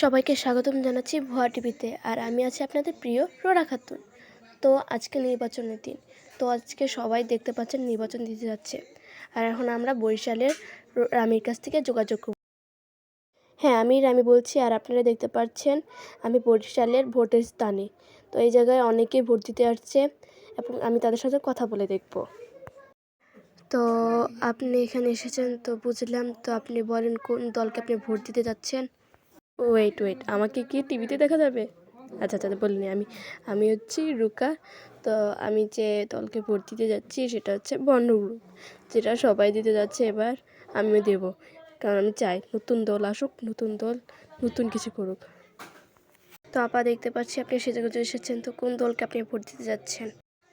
সবাইকে স্বাগতম জানাচ্ছি ভুয়া টিভিতে। আর আমি আছি আপনাদের প্রিয় রোরা খাতুন। তো আজকে নির্বাচনের দিন, তো আজকে সবাই দেখতে পাচ্ছেন নির্বাচন দিতে যাচ্ছে। আর এখন আমরা বরিশালের রামির কাছ থেকে যোগাযোগ করব। হ্যাঁ, আমি রামি বলছি। আর আপনারা দেখতে পাচ্ছেন আমি বরিশালের ভোটের স্থানে। তো এই জায়গায় অনেকেই ভোট দিতে আসছে এবং আমি তাদের সাথে কথা বলে দেখব। তো আপনি এখানে এসেছেন তো বুঝলাম। তো আপনি বলেন কোন দলকে আপনি ভোট দিতে যাচ্ছেন? ওয়েট, আমাকে কি টিভিতে দেখা যাবে? আচ্ছা, বলিনি। আমি হচ্ছি রুকা। তো আমি যে দলকে ভোট দিতে যাচ্ছি সেটা হচ্ছে বন্ড গ্রুপ, যেটা সবাই দিতে যাচ্ছে। এবার আমিও দেব, কারণ আমি চাই নতুন দল আসুক, নতুন দল নতুন কিছু করুক। তো আপা দেখতে পাচ্ছি আপনি সেজে এসেছেন। তো কোন দলকে আপনি ভোট দিতে যাচ্ছেন?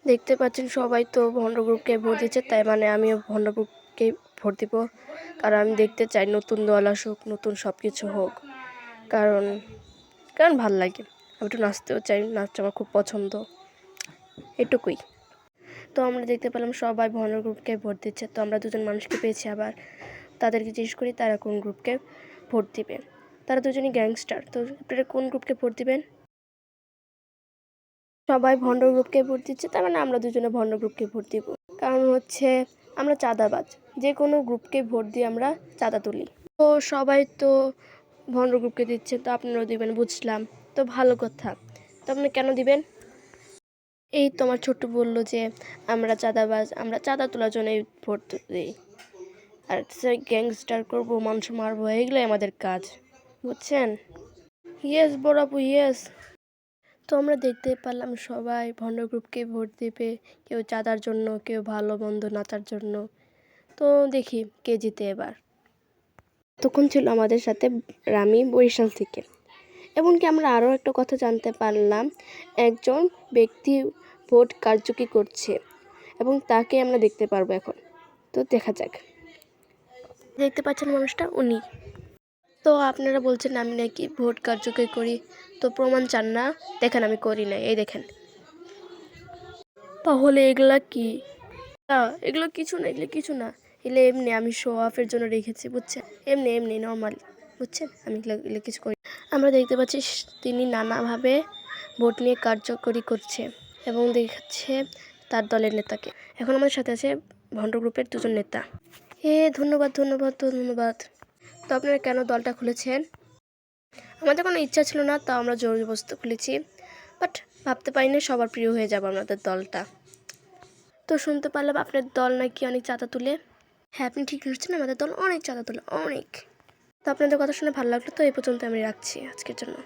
দেখতে পাচ্ছেন সবাই তো ভন্ড গ্রুপকে ভোট দিচ্ছে, তাই মানে আমিও ভন্ড গ্রুপকে ভোট দিব। কারণ আমি দেখতে চাই নতুন দল আসুক, নতুন সব কিছু হোক। কারণ ভাল লাগে। আমি একটু নাচতেও চাই, নাচটা আমার খুব পছন্দ, এটুকুই। তো আমরা দেখতে পেলাম সবাই ভন্ড গ্রুপকে ভোট দিচ্ছে। তো আমরা দুজন মানুষকে পেয়েছি। আবার তাদেরকে জিজ্ঞেস করি তারা কোন গ্রুপকে ভোট দিবে। তারা দুজনই গ্যাংস্টার। তো আপনারা কোন গ্রুপকে ভোট দিবেন? সবাই ভন্ড গ্রুপকে ভোট দিচ্ছে, তার মানে আমরা দুজনে ভন্ড গ্রুপকে ভোট দিব। কারণ হচ্ছে আমরা চাঁদাবাজ, যে কোনো গ্রুপকে ভোট দিয়ে আমরা চাঁদা তুলি। তো সবাই তো ভন্ড গ্রুপকে দিচ্ছে, তো আপনারাও দিবেন বুঝলাম। তো ভালো কথা। তো আপনি কেন দিবেন? এই তোমার ছোট্ট বললো যে আমরা চাঁদাবাজ, আমরা চাঁদা তোলার জন্য ভোট দিই। আর গ্যাংস্টার করবো, মানুষ মারবো, এগুলোই আমাদের কাজ, বুঝছেন? ইয়েস বড় আপু, ইয়েস। তো আমরা দেখতে পারলাম সবাই ভন্ড গ্রুপকে ভোট দেবে, কেউ চাঁদার জন্য, কেউ ভালো মন্দ নাচার জন্য। তো দেখি কে জিতে এবার। তখন ছিল আমাদের সাথে রামি বরিশাল থেকে। এমনকি আমরা আরও একটা কথা জানতে পারলাম, একজন ব্যক্তি ভোট কারচুপি করছে এবং তাকে আমরা দেখতে পারবো এখন। তো দেখা যাক। দেখতে পাচ্ছেন মানুষটা উনি। তো আপনারা বলছেন আমি নাকি ভোট কারচুপি করি, তো প্রমাণ চান না? দেখেন আমি করি না, এই দেখেন। তাহলে এগুলা কি? এগুলো কিছু না, এগুলো এমনি আমি শো অফের জন্য রেখেছি, বুঝছেন? এমনি নর্মাল, বুঝছেন? আমি এগুলো কিছু করি। আমরা দেখতে পাচ্ছি তিনি নানাভাবে ভোট নিয়ে কার্যকরী করছে এবং দেখাচ্ছে তার দলের নেতাকে। এখন আমাদের সাথে আছে ভন্ড গ্রুপের দুজন নেতা। ধন্যবাদ। তো আপনারা কেন দলটা খুলেছেন? আমাদের কোনো ইচ্ছা ছিল না, তা আমরা জোর জবরদস্তি খুলেছি। বাট ভাবতে পারিনি সবার প্রিয় হয়ে যাবে আমাদের দলটা। তো শুনতে পারলাম আপনার দল নাকি অনেক চাঁদা তুলে। হ্যাঁ, আপনি ঠিক শুনছেন, আমাদের দল অনেক চাঁদা তোলে, অনেক। তো আপনাদের কথা শুনে ভালো লাগলো। তো এই পর্যন্ত আমি রাখছি আজকের জন্য।